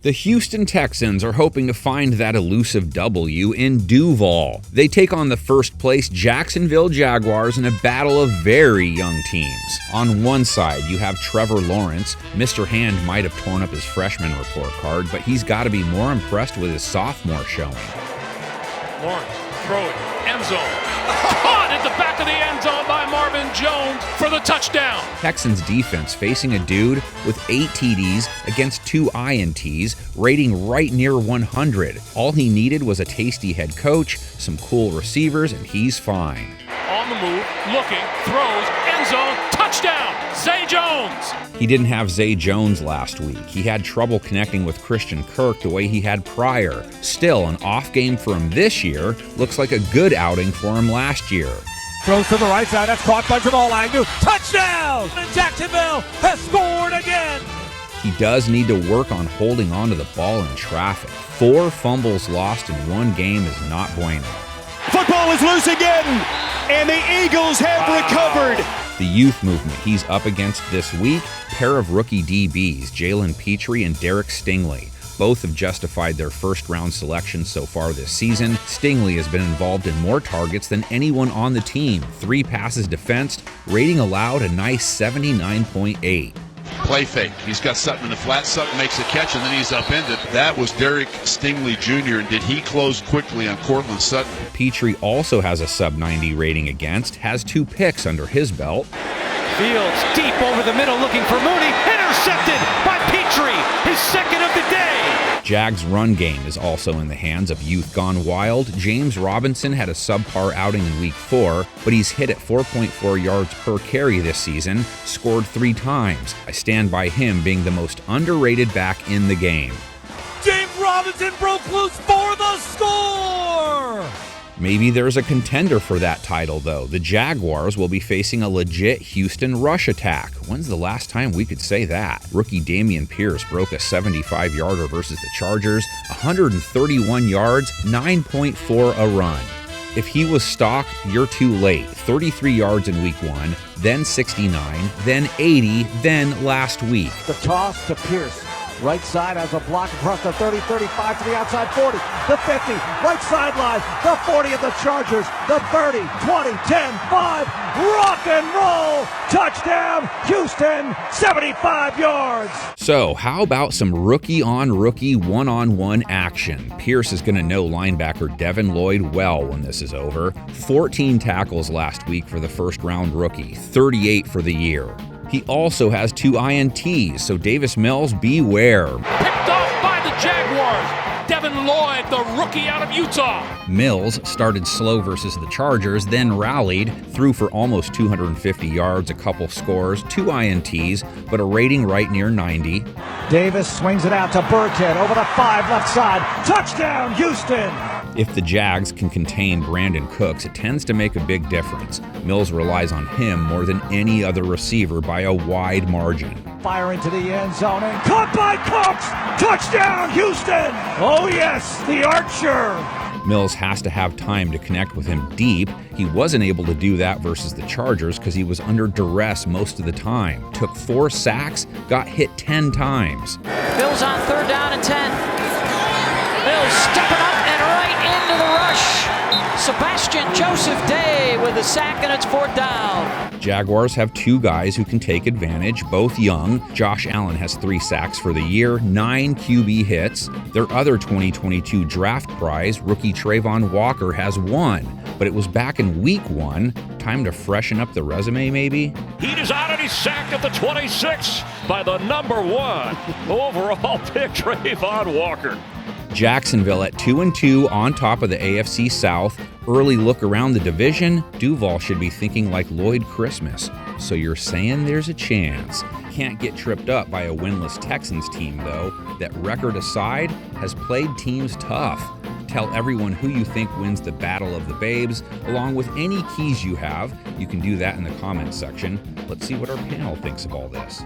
The Houston Texans are hoping to find that elusive W in Duval. They take on the first-place Jacksonville Jaguars in a battle of very young teams. On one side, you have Trevor Lawrence. Mr. Hand might have torn up his freshman report card, but he's got to be more impressed with his sophomore showing. Lawrence throwing, end zone. Caught at the back of the end zone by Marvin Jones for the touchdown. Texans defense facing a dude with 8 TDs against 2 INTs, rating right near 100. All he needed was a tasty head coach, some cool receivers, and he's fine. On the move, looking, throws, end zone, touchdown, Zay Jones. He didn't have Zay Jones last week. He had trouble connecting with Christian Kirk the way he had prior. Still, an off game for him this year looks like a good outing for him last year. Throws to the right side, that's caught by Jamal Agnew. Touchdown! And Jacksonville has scored again! He does need to work on holding onto the ball in traffic. 4 fumbles lost in one game is not bueno. Football is loose again, and the Eagles have recovered. The youth movement he's up against this week, pair of rookie DBs, Jalen Petrie and Derek Stingley. Both have justified their first-round selection so far this season. Stingley has been involved in more targets than anyone on the team. 3 passes defensed, rating allowed a nice 79.8. Play fake. He's got Sutton in the flat. Sutton makes a catch, and then he's upended. That was Derek Stingley Jr., and did he close quickly on Cortland Sutton? Petrie also has a sub-90 rating against, has 2 picks under his belt. Fields deep over the middle looking for Mooney. Intercepted by Petrie, his second of the day. Jags' run game is also in the hands of youth gone wild. James Robinson had a subpar outing in Week 4, but he's hit at 4.4 yards per carry this season, scored 3 times. I stand by him being the most underrated back in the game. James Robinson broke loose for the score! Maybe there's a contender for that title, though. The Jaguars will be facing a legit Houston rush attack. When's the last time we could say that? Rookie Dameon Pierce broke a 75-yarder versus the Chargers, 131 yards, 9.4 a run. If he was stock, you're too late. 33 yards in Week 1, then 69, then 80, then last week. The toss to Pierce. Right side has a block across the 30, 35 to the outside 40, the 50, right sideline, the 40 of the Chargers, the 30, 20, 10, 5, rock and roll, touchdown, Houston, 75 yards. So how about some rookie-on-rookie one-on-one action? Pierce is going to know linebacker Devin Lloyd well when this is over. 14 tackles last week for the first-round rookie, 38 for the year. He also has 2 INTs, so Davis Mills, beware. Picked off by the Jaguars. Devin Lloyd, the rookie out of Utah. Mills started slow versus the Chargers, then rallied, threw for almost 250 yards, a couple scores, 2 INTs, but a rating right near 90. Davis swings it out to Burkhead over the 5 left side. Touchdown, Houston! If the Jags can contain Brandon Cooks, it tends to make a big difference. Mills relies on him more than any other receiver by a wide margin. Fire into the end zone and caught by Cooks! Touchdown, Houston! Oh yes, the Archer! Mills has to have time to connect with him deep. He wasn't able to do that versus the Chargers because he was under duress most of the time. Took 4 sacks, got hit 10 times. Bills on 3rd down and 10. Bills stepping up and right into the rush. Sebastian Joseph Day with a sack, and it's 4th down. Jaguars have 2 guys who can take advantage, both young. Josh Allen has 3 sacks for the year, 9 QB hits. Their other 2022 draft prize, rookie Trayvon Walker, has 1, but it was back in Week 1. Time to freshen up the resume, maybe? Heat is out and he's sacked at the 26 by the number 1 overall pick, Trayvon Walker. Jacksonville at 2-2 on top of the AFC South. Early look around the division, Duval should be thinking like Lloyd Christmas. So you're saying there's a chance. Can't get tripped up by a winless Texans team, though, that record aside has played teams tough. Tell everyone who you think wins the Battle of the Babes, along with any keys you have. You can do that in the comments section. Let's see what our panel thinks of all this.